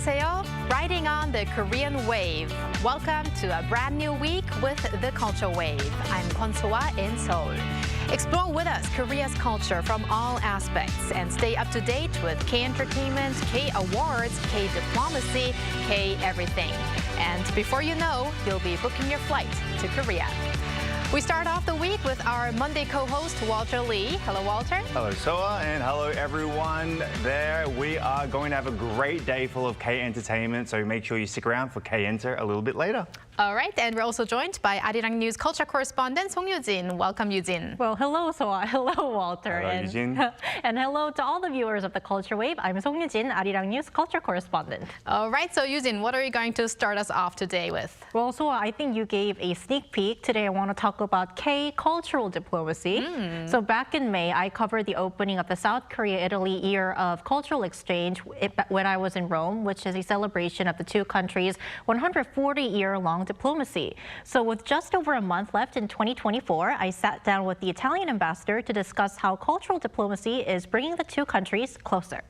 안녕하세요. Riding on the Korean wave. Welcome to a brand new week with the Culture Wave. I'm Kwon-soa in Seoul. Explore with us Korea's culture from all aspects and stay up to date with K-entertainment, K-awards, K-diplomacy, K-everything. And before you know, you'll be booking your flight to Korea. We start off the week with our Monday co-host, Walter Lee. Hello, Walter. Hello, Soa, and hello, everyone there. We are going to have a great day full of K-entertainment, so make sure you stick around for K-enter a little bit later. All right, and we're also joined by Arirang News culture correspondent Song Yoo-jin. Welcome, Yoo-jin. Well, hello, Soa. Hello, Walter. Hello, Yoo-jin. And hello to all the viewers of the Culture Wave. I'm Song Yoo-jin, Arirang News culture correspondent. All right, so Yoo-jin, what are you going to start us off today with? Well, Soa, I think you gave a sneak peek. Today, I want to talk about K-cultural diplomacy. So back in May, I covered the opening of the South Korea-Italy Year of Cultural Exchange when I was in Rome, which is a celebration of the two countries' 140-year-long diplomacy. So with just over a month left in 2024, I sat down with the Italian ambassador to discuss how cultural diplomacy is bringing the two countries closer.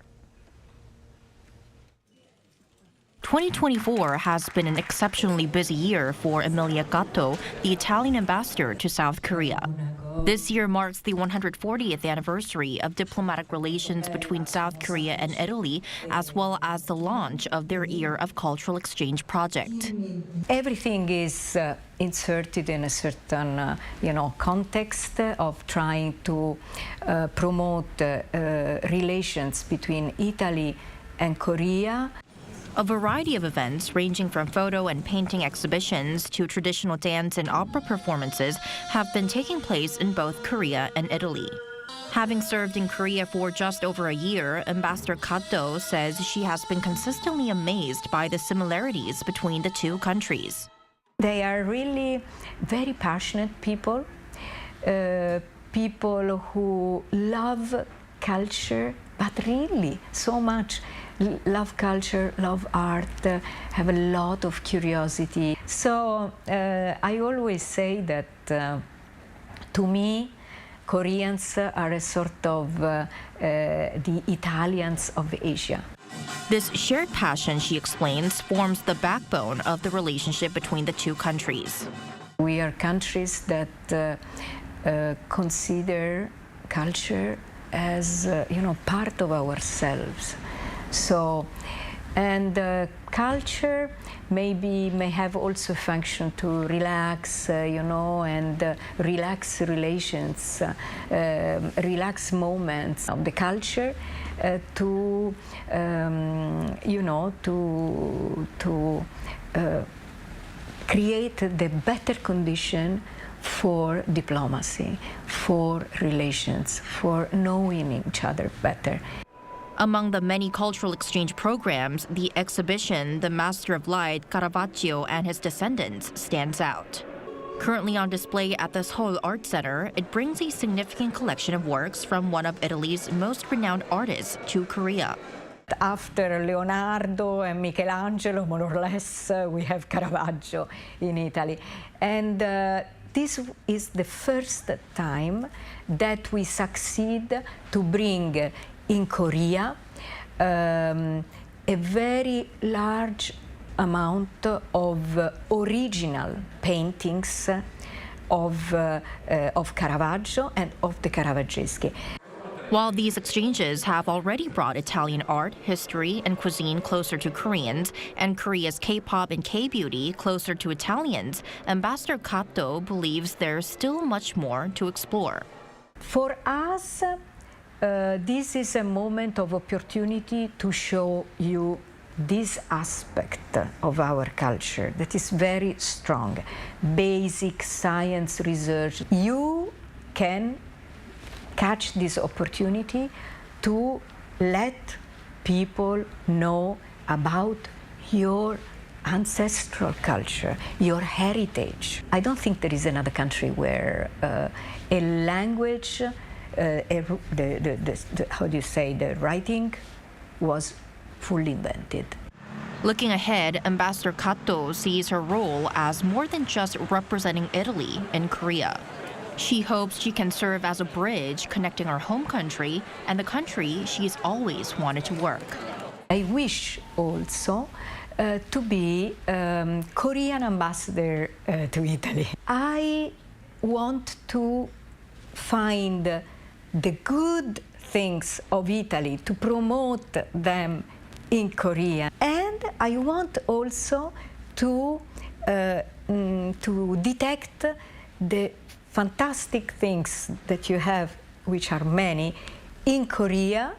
2024 has been an exceptionally busy year for Emilia Gatto, the Italian ambassador to South Korea. This year marks the 140th anniversary of diplomatic relations between South Korea and Italy, as well as the launch of their Year of Cultural Exchange project. Everything is inserted in a certain, context of trying to promote relations between Italy and Korea. A variety of events, ranging from photo and painting exhibitions to traditional dance and opera performances, have been taking place in both Korea and Italy. Having served in Korea for just over a year, Ambassador Kato says she has been consistently amazed by the similarities between the two countries. They are really very passionate people, people who love culture, but really so much. Love culture, love art, have a lot of curiosity. So I always say that to me, Koreans are a sort of the Italians of Asia. This shared passion, she explains, forms the backbone of the relationship between the two countries. We are countries that consider culture as part of ourselves. So, and culture may have also function to relax, and relax relations, relax moments of the culture to create the better condition for diplomacy, for relations, for knowing each other better. Among the many cultural exchange programs, the exhibition, The Master of Light, Caravaggio and His Descendants, stands out. Currently on display at the Seoul Art Center, it brings a significant collection of works from one of Italy's most renowned artists to Korea. After Leonardo and Michelangelo, more or less, we have Caravaggio in Italy. And this is the first time that we succeed to bring in Korea a very large amount of original paintings of Caravaggio and of the Caravaggeschi. While these exchanges have already brought Italian art, history, and cuisine closer to Koreans, and Korea's K-pop and K-beauty closer to Italians, Ambassador Kato believes there's still much more to explore. For us, this is a moment of opportunity to show you this aspect of our culture that is very strong. Basic science research. You can catch this opportunity to let people know about your ancestral culture, your heritage. I don't think there is another country where a language, the writing was fully invented. Looking ahead, Ambassador Kato sees her role as more than just representing Italy in Korea. She hopes she can serve as a bridge connecting her home country and the country she's always wanted to work. I wish also to be Korean ambassador to Italy. I want to find the good things of Italy, to promote them in Korea. And I want also to detect the fantastic things that you have, which are many, in Korea,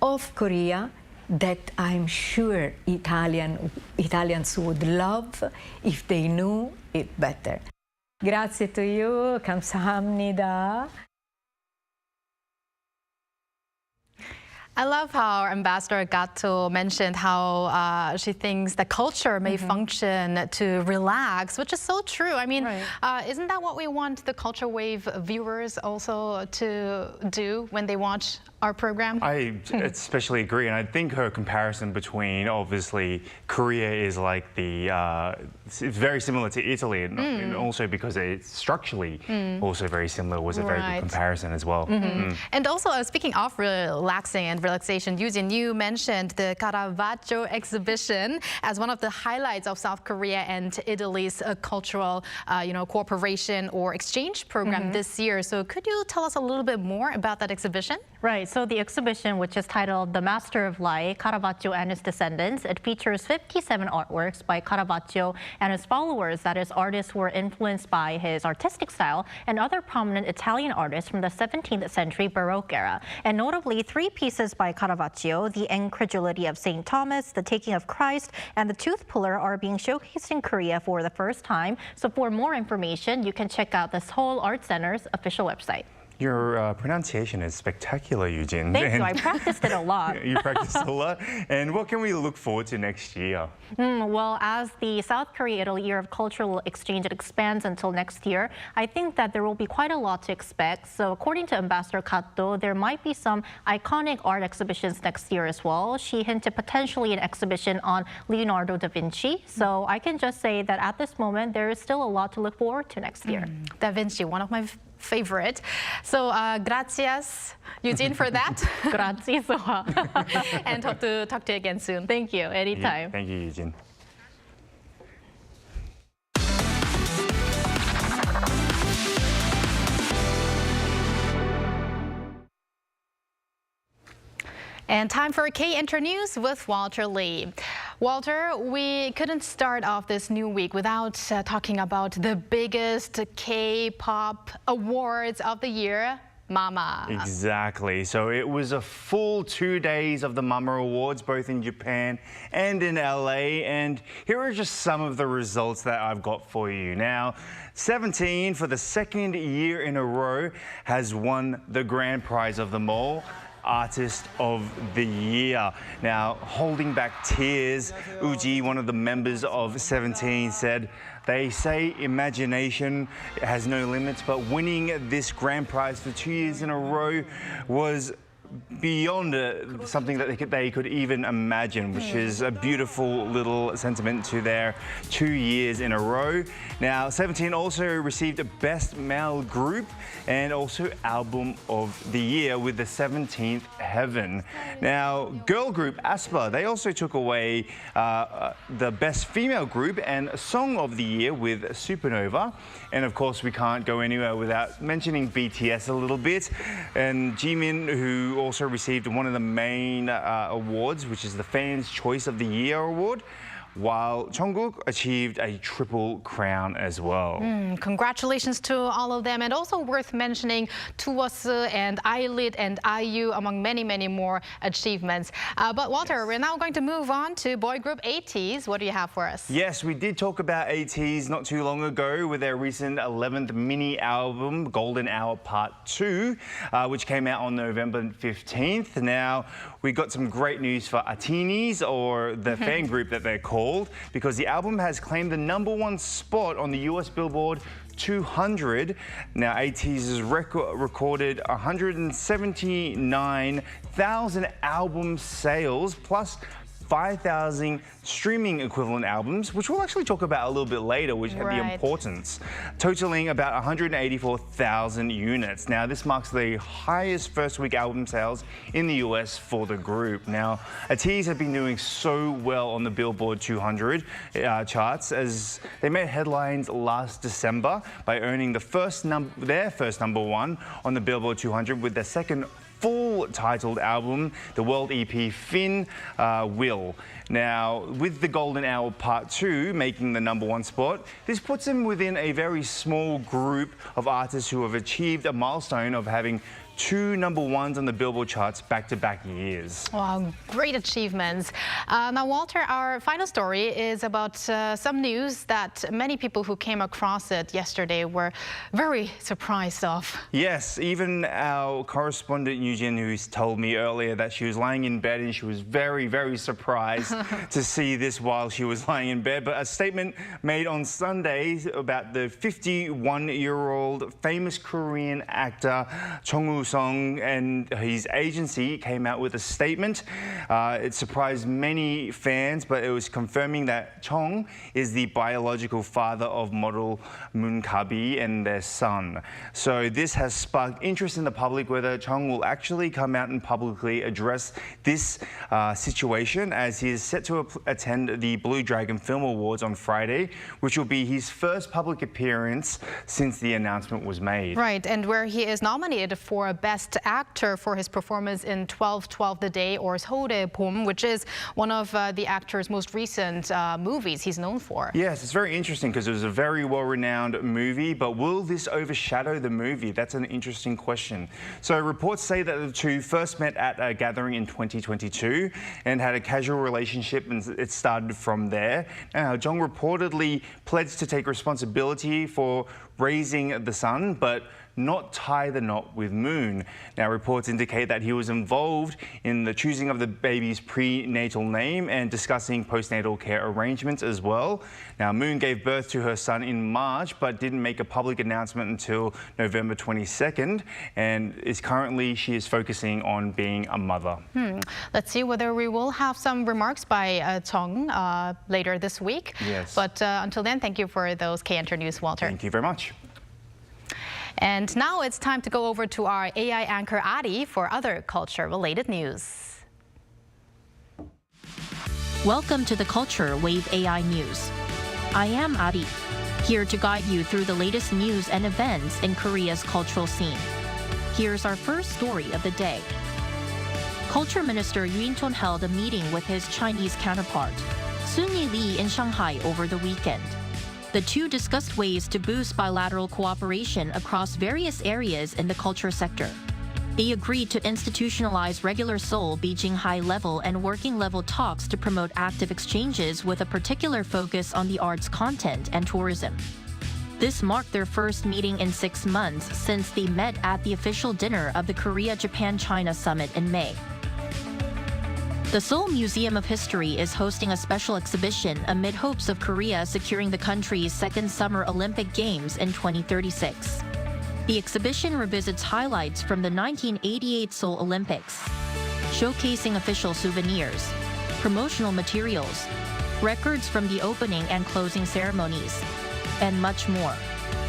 of Korea, that I'm sure Italians would love if they knew it better. Grazie to you. 감사합니다. I love how Ambassador Gatto mentioned how she thinks that culture may function to relax, which is so true. I mean, isn't that what we want the Culture Wave viewers also to do when they watch our program? I especially agree, and I think her comparison between obviously Korea is like it's very similar to Italy, and also because it's structurally also very similar was a very good comparison as well. And also, speaking of relaxing and relaxation, Eugene, you mentioned the Caravaggio exhibition as one of the highlights of South Korea and Italy's cultural, cooperation or exchange program this year. So could you tell us a little bit more about that exhibition? Right, so the exhibition, which is titled The Master of Light, Caravaggio and His Descendants, it features 57 artworks by Caravaggio and his followers, that is, artists who were influenced by his artistic style, and other prominent Italian artists from the 17th century Baroque era. And notably, 3 pieces by Caravaggio, The Incredulity of St. Thomas, The Taking of Christ, and The Tooth Puller are being showcased in Korea for the first time. So for more information, you can check out the Seoul Art Center's official website. Your pronunciation is spectacular, Eugene. Thank you. I practiced it a lot. You practiced a lot. And what can we look forward to next year? Well, as the South Korea-Italy Year of Cultural Exchange expands until next year, I think that there will be quite a lot to expect. So according to Ambassador Kato, there might be some iconic art exhibitions next year as well. She hinted potentially an exhibition on Leonardo da Vinci. So I can just say that at this moment, there is still a lot to look forward to next year. Da Vinci, one of my favorite. So gracias, Eugene, for that. Grazie, Soha. And hope to talk to you again soon. Thank you. Anytime. Thank you, Eugene. And time for K-Inter News with Walter Lee. Walter, we couldn't start off this new week without talking about the biggest K-pop awards of the year, Mama. Exactly. So it was a full 2 days of the Mama Awards, both in Japan and in LA. And here are just some of the results that I've got for you. Now, 17 for the second year in a row has won the grand prize of them all. Artist of the Year. Now, holding back tears, Uji, one of the members of 17, said, "They say imagination has no limits, but winning this grand prize for 2 years in a row was beyond something that they could even imagine," which is a beautiful little sentiment to their 2 years in a row. Now, 17 also received a Best Male Group and also Album of the Year with the 17th Heaven. Now, girl group aespa, they also took away the Best Female Group and Song of the Year with Supernova. And of course, we can't go anywhere without mentioning BTS a little bit. And Jimin, who also received one of the main awards, which is the Fans' Choice of the Year award, while Jungkook achieved a triple crown as well. Congratulations to all of them, and also worth mentioning Tuwase and Eyelid and IU, among many, many more achievements. But Walter, we're now going to move on to boy group ATEEZ. What do you have for us? Yes, we did talk about ATEEZ not too long ago with their recent 11th mini album, Golden Hour Part 2, which came out on November 15th. Now, we got some great news for ATEEZ, or the fan group that they're called, because the album has claimed the #1 spot on the US Billboard 200. Now, ATEEZ has recorded 179,000 album sales, plus 5,000 streaming equivalent albums, which we'll actually talk about a little bit later, which have the importance, totaling about 184,000 units. Now, this marks the highest first-week album sales in the US for the group. Now, ATEEZ have been doing so well on the Billboard 200 charts as they made headlines last December by earning their first number one on the Billboard 200 with their second full titled album, the world EP Finn Will. Now, with the Golden Hour Part 2 making the number one spot, this puts them within a very small group of artists who have achieved a milestone of having 2 number ones on the Billboard charts back-to-back years. Wow, great achievements. Now, Walter, our final story is about some news that many people who came across it yesterday were very surprised of. Yes, even our correspondent Eugene, who told me earlier that she was lying in bed and she was very, very surprised to see this while she was lying in bed. But a statement made on Sunday about the 51-year-old famous Korean actor Chung Song and his agency came out with a statement. It surprised many fans, but it was confirming that Chung is the biological father of model Moon Kabi and their son. So this has sparked interest in the public whether Chung will actually come out and publicly address this situation, as he is set to attend the Blue Dragon Film Awards on Friday, which will be his first public appearance since the announcement was made. Right, and where he is nominated for Best Actor for his performance in 12/12 The Day or Seoul의 봄, which is one of the actor's most recent movies he's known for. Yes, it's very interesting because it was a very well-renowned movie, but will this overshadow the movie? That's an interesting question. So reports say that the two first met at a gathering in 2022 and had a casual relationship, and it started from there. Now, Jung reportedly pledged to take responsibility for raising the son, but not tie the knot with Moon. Now, reports indicate that he was involved in the choosing of the baby's prenatal name and discussing postnatal care arrangements as well. Now, Moon gave birth to her son in March, but didn't make a public announcement until November 22nd, and she is focusing on being a mother. Let's see whether we will have some remarks by Chung later this week. Yes. But until then, thank you for those K-Enter News, Walter. Thank you very much. And now it's time to go over to our AI anchor Ari for other culture-related news. Welcome to the Culture Wave AI News. I am Ari, here to guide you through the latest news and events in Korea's cultural scene. Here's our first story of the day. Culture Minister Yoo In-cheon held a meeting with his Chinese counterpart, Soon-Yi Lee, in Shanghai over the weekend. The two discussed ways to boost bilateral cooperation across various areas in the culture sector. They agreed to institutionalize regular Seoul-Beijing high-level and working-level talks to promote active exchanges with a particular focus on the arts content and tourism. This marked their first meeting in 6 months since they met at the official dinner of the Korea-Japan-China Summit in May. The Seoul Museum of History is hosting a special exhibition amid hopes of Korea securing the country's second Summer Olympic Games in 2036. The exhibition revisits highlights from the 1988 Seoul Olympics, showcasing official souvenirs, promotional materials, records from the opening and closing ceremonies, and much more.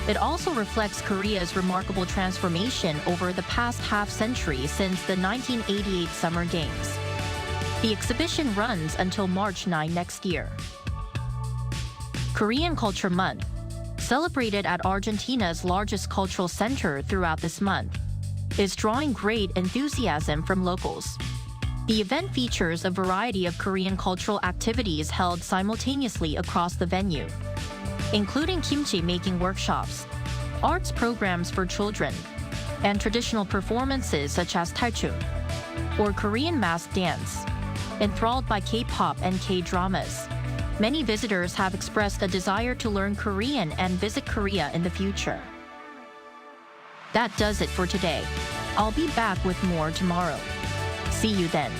It also reflects Korea's remarkable transformation over the past half-century since the 1988 Summer Games. The exhibition runs until March 9 next year. Korean Culture Month, celebrated at Argentina's largest cultural center throughout this month, is drawing great enthusiasm from locals. The event features a variety of Korean cultural activities held simultaneously across the venue, including kimchi-making workshops, arts programs for children, and traditional performances such as Talchung, or Korean mask dance. Enthralled by K-pop and K-dramas, many visitors have expressed a desire to learn Korean and visit Korea in the future. That does it for today. I'll be back with more tomorrow. See you then.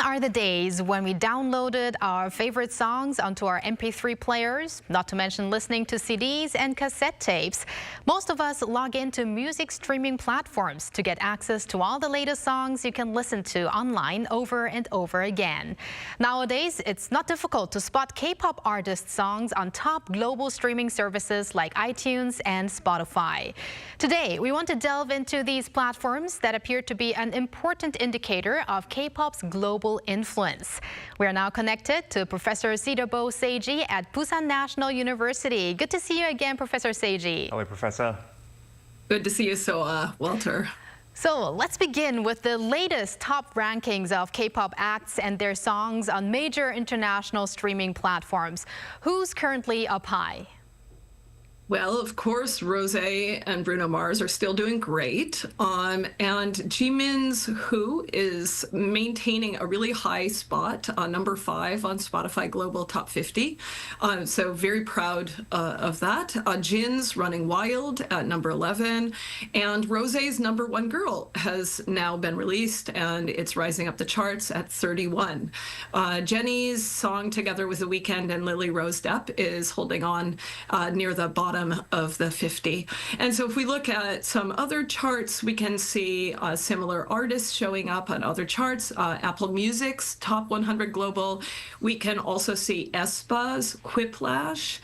are the days when we downloaded our favorite songs onto our MP3 players, not to mention listening to CDs and cassette tapes. Most of us log into music streaming platforms to get access to all the latest songs you can listen to online over and over again. Nowadays, it's not difficult to spot K-pop artist songs on top global streaming services like iTunes and Spotify. Today, we want to delve into these platforms that appear to be an important indicator of K-pop's global influence. We are now connected to Professor Sidabo Seiji at Busan National University. Good to see you again, Professor Seiji. Hello, Professor. Good to see you, Walter. So let's begin with the latest top rankings of K-pop acts and their songs on major international streaming platforms. Who's currently up high? Well, of course, Rosé and Bruno Mars are still doing great. And Jimin's Who is maintaining a really high spot, number 5 on Spotify Global Top 50. So very proud of that. Jin's Running Wild at number 11. And Rosé's Number 1 Girl has now been released, and it's rising up the charts at 31. Jennie's song Together with The Weeknd and Lily Rose Depp is holding on near the bottom of the 50. And so if we look at some other charts, we can see similar artists showing up on other charts. Apple Music's Top 100 Global. We can also see aespa's Quiplash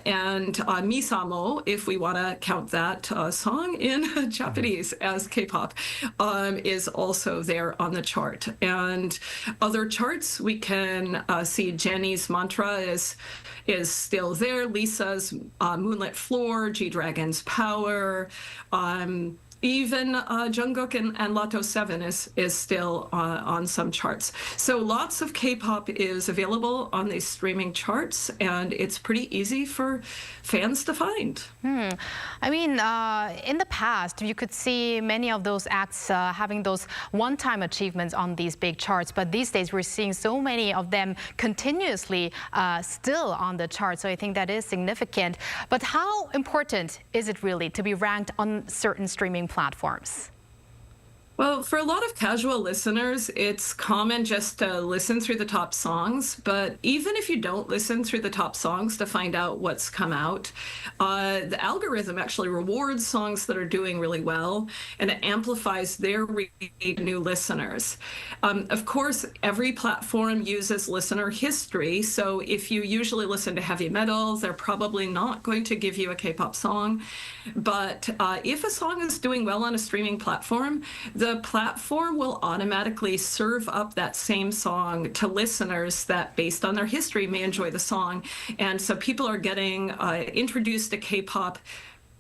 and Misamo, if we want to count that song in Japanese as K-pop, is also there on the chart. And other charts, we can see Jennie's Mantra is still there. Lisa's Moonlit Floor, G-Dragon's Power, even Jungkook and Lotto 7 is still on some charts. So lots of K-pop is available on these streaming charts, and it's pretty easy for fans to find. I mean, in the past, you could see many of those acts having those one-time achievements on these big charts, but these days we're seeing so many of them continuously still on the charts, so I think that is significant. But how important is it really to be ranked on certain streaming platforms? Well, for a lot of casual listeners, it's common just to listen through the top songs. But even if you don't listen through the top songs to find out what's come out, the algorithm actually rewards songs that are doing really well, and it amplifies their new listeners. Of course, every platform uses listener history. So if you usually listen to heavy metal, they're probably not going to give you a K-pop song. But if a song is doing well on a streaming platform, the platform will automatically serve up that same song to listeners that, based on their history, may enjoy the song. And so people are getting introduced to K-pop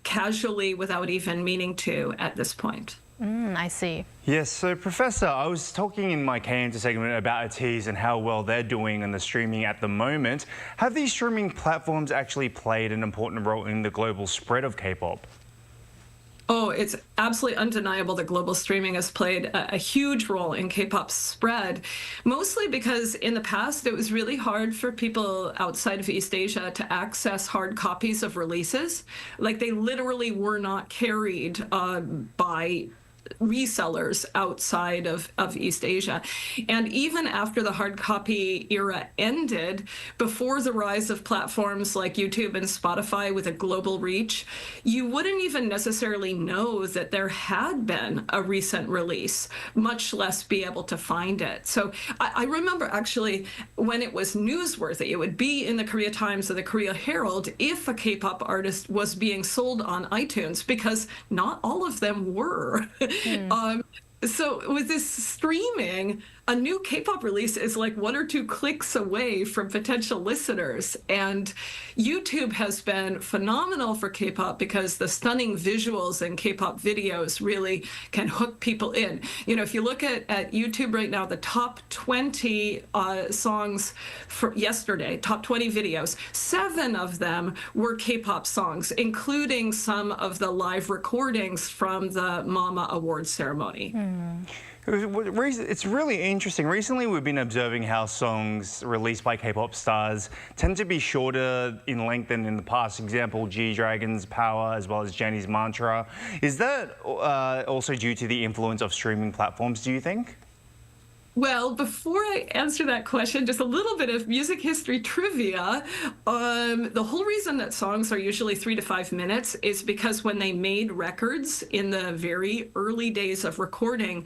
casually without even meaning to at this point. I see. Yes, so Professor, I was talking in my K-Enter segment about ATEEZ and how well they're doing in the streaming at the moment. Have these streaming platforms actually played an important role in the global spread of K-pop? Oh, it's absolutely undeniable that global streaming has played a huge role in K-pop's spread, mostly because in the past it was really hard for people outside of East Asia to access hard copies of releases. Like, they literally were not carried by resellers outside of East Asia. And even after the hard copy era ended, before the rise of platforms like YouTube and Spotify with a global reach, you wouldn't even necessarily know that there had been a recent release, much less be able to find it. So I remember actually when it was newsworthy, it would be in the Korea Times or the Korea Herald if a K-pop artist was being sold on iTunes, because not all of them were. So with this streaming, a new K-pop release is like 1 or 2 clicks away from potential listeners. And YouTube has been phenomenal for K-pop because the stunning visuals in K-pop videos really can hook people in. You know, if you look at YouTube right now, the top 20 songs for yesterday, top 20 videos, 7 of them were K-pop songs, including some of the live recordings from the Mama Awards ceremony. It's really interesting. Recently, we've been observing how songs released by K-pop stars tend to be shorter in length than in the past. Example, G-Dragon's Power, as well as Jennie's Mantra. Is that also due to the influence of streaming platforms, do you think? Well, before I answer that question, just a little bit of music history trivia. The whole reason that songs are usually 3 to 5 minutes is because when they made records in the very early days of recording,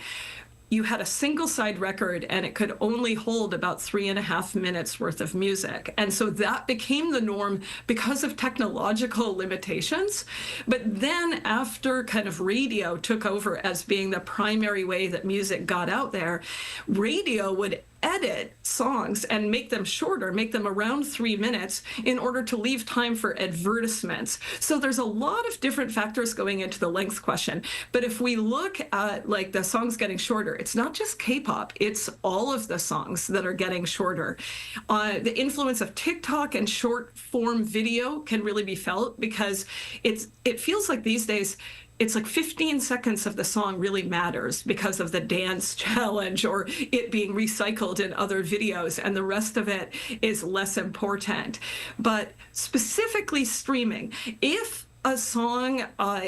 you had a single side record and it could only hold about 3.5 minutes worth of music. And so that became the norm because of technological limitations. But then after kind of radio took over as being the primary way that music got out there, radio would edit songs and make them shorter, make them around 3 minutes in order to leave time for advertisements. So there's a lot of different factors going into the length question. But if we look at like the songs getting shorter, it's not just K-pop, it's all of the songs that are getting shorter. The influence of TikTok and short form video can really be felt because it feels like these days it's like 15 seconds of the song really matters because of the dance challenge or it being recycled in other videos, and the rest of it is less important. But specifically streaming, if a song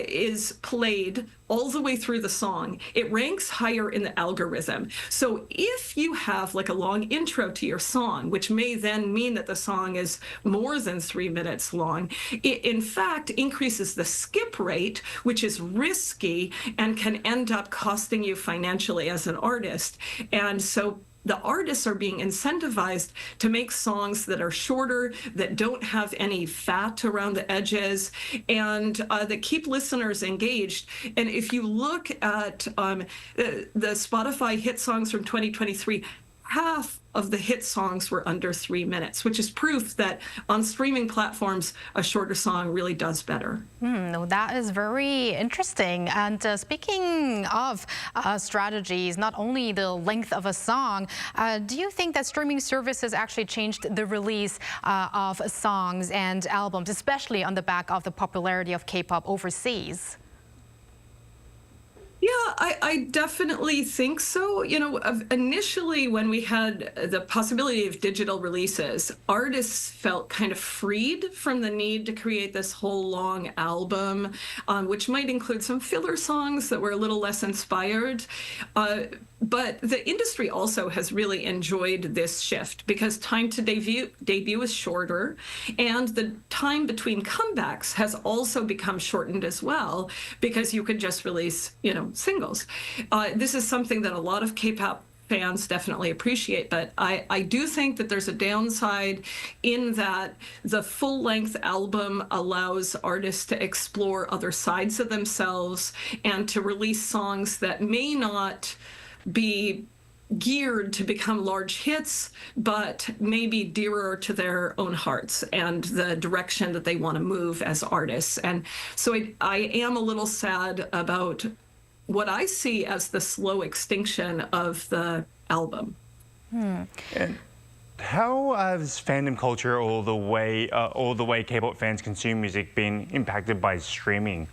is played all the way through the song, it ranks higher in the algorithm. So if you have like a long intro to your song, which may then mean that the song is more than 3 minutes long, it in fact increases the skip rate, which is risky and can end up costing you financially as an artist. And so the artists are being incentivized to make songs that are shorter, that don't have any fat around the edges, and that keep listeners engaged. And if you look at the Spotify hit songs from 2023, half of the hit songs were under 3 minutes, which is proof that on streaming platforms, a shorter song really does better. That is very interesting. And speaking of strategies, not only the length of a song, do you think that streaming services actually changed the release of songs and albums, especially on the back of the popularity of K-pop overseas? Yeah, I definitely think so. You know, initially when we had the possibility of digital releases, artists felt kind of freed from the need to create this whole long album, which might include some filler songs that were a little less inspired. But the industry also has really enjoyed this shift because time to debut is shorter, and the time between comebacks has also become shortened as well because you could just release, you know, singles. This is something that a lot of K-pop fans definitely appreciate, but I do think that there's a downside in that the full-length album allows artists to explore other sides of themselves and to release songs that may not be geared to become large hits, but maybe dearer to their own hearts and the direction that they want to move as artists. And so I am a little sad about what I see as the slow extinction of the album. And how has fandom culture or the way K-pop fans consume music been impacted by streaming?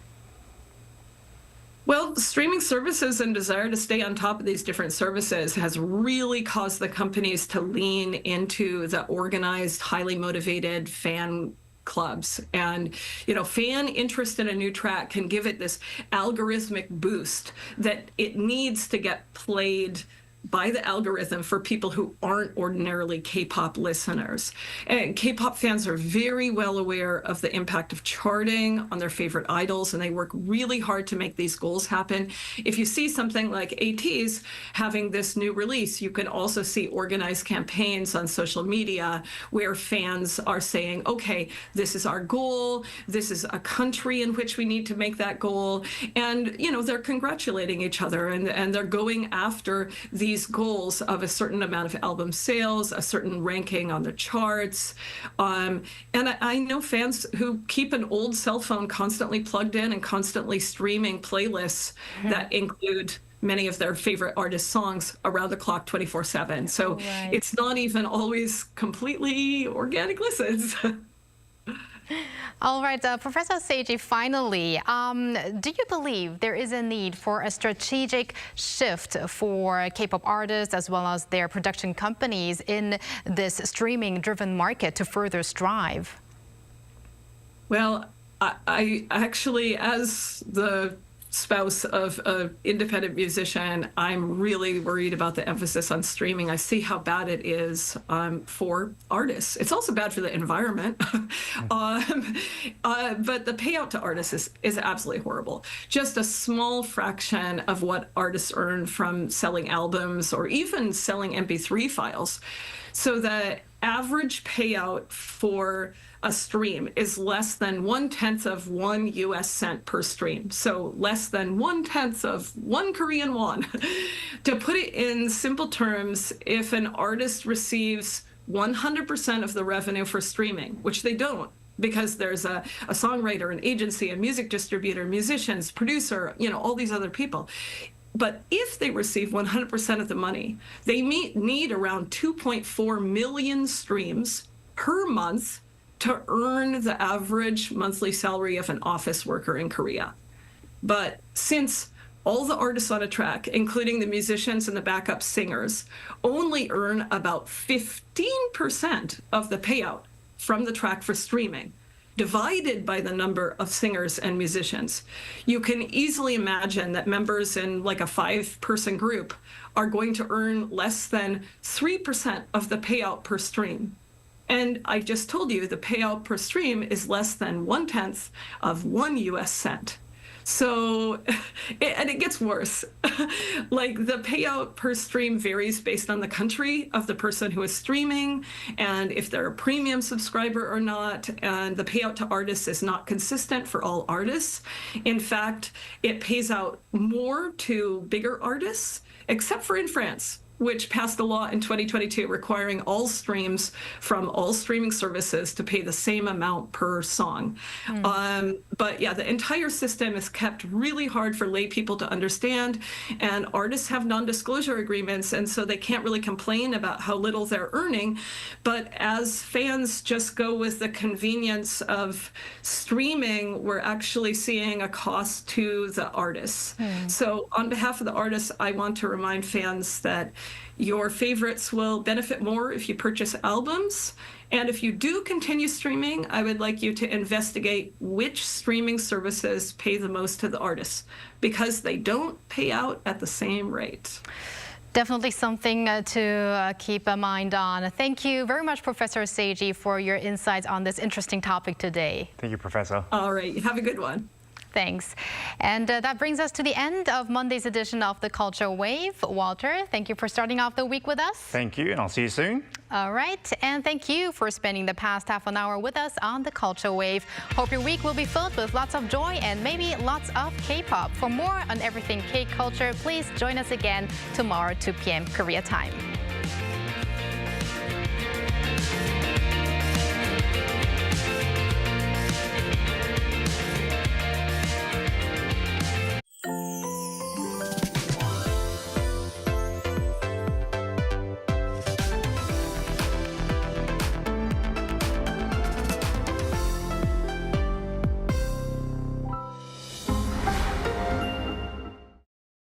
Well, streaming services and desire to stay on top of these different services has really caused the companies to lean into the organized, highly motivated fan clubs. And, you know, fan interest in a new track can give it this algorithmic boost that it needs to get played by the algorithm for people who aren't ordinarily K-pop listeners. And K-pop fans are very well aware of the impact of charting on their favorite idols, and they work really hard to make these goals happen. If you see something like ATEEZ having this new release, you can also see organized campaigns on social media where fans are saying, okay, this is our goal, this is a country in which we need to make that goal. And, you know, they're congratulating each other and they're going after these goals of a certain amount of album sales, a certain ranking on the charts. And I know fans who keep an old cell phone constantly plugged in and constantly streaming playlists that include many of their favorite artist songs around the clock 24/7. So it's not even always completely organic listens. All right, Professor Seiji, finally, do you believe there is a need for a strategic shift for K-pop artists as well as their production companies in this streaming-driven market to further strive? Well, I actually, as the spouse of an independent musician, I'm really worried about the emphasis on streaming. I see how bad it is for artists. It's also bad for the environment. But the payout to artists is absolutely horrible. Just a small fraction of what artists earn from selling albums or even selling MP3 files. So the average payout for a stream is less than 1/10 of 1 US cent per stream. So less than 1/10 of 1 Korean won. To put it in simple terms, if an artist receives 100% of the revenue for streaming, which they don't, because there's a songwriter, an agency, a music distributor, musicians, producer, all these other people. But if they receive 100% of the money, they need around 2.4 million streams per month to earn the average monthly salary of an office worker in Korea. But since all the artists on a track, including the musicians and the backup singers, only earn about 15% of the payout from the track for streaming, divided by the number of singers and musicians, you can easily imagine that members in like a 5-person group are going to earn less than 3% of the payout per stream. And I just told you the payout per stream is less than 1/10 of 1 US cent. So, and it gets worse. Like the payout per stream varies based on the country of the person who is streaming and if they're a premium subscriber or not. And the payout to artists is not consistent for all artists. In fact, it pays out more to bigger artists, except for in France, which passed a law in 2022 requiring all streams from all streaming services to pay the same amount per song. But yeah, the entire system is kept really hard for lay people to understand, and artists have non-disclosure agreements, and so they can't really complain about how little they're earning. But as fans just go with the convenience of streaming, we're actually seeing a cost to the artists. So on behalf of the artists, I want to remind fans that your favorites will benefit more if you purchase albums. And if you do continue streaming, I would like you to investigate which streaming services pay the most to the artists, because they don't pay out at the same rate. Definitely something to keep a mind on. Thank you very much, Professor Seiji, for your insights on this interesting topic today. Thank you, Professor. All right, have a good one. Thanks. And that brings us to the end of Monday's edition of the Culture Wave. Walter, thank you for starting off the week with us. Thank you, and I'll see you soon. All right, and thank you for spending the past half an hour with us on the Culture Wave. Hope your week will be filled with lots of joy and maybe lots of K-pop. For more on everything K-culture, please join us again tomorrow, 2 p.m. Korea time.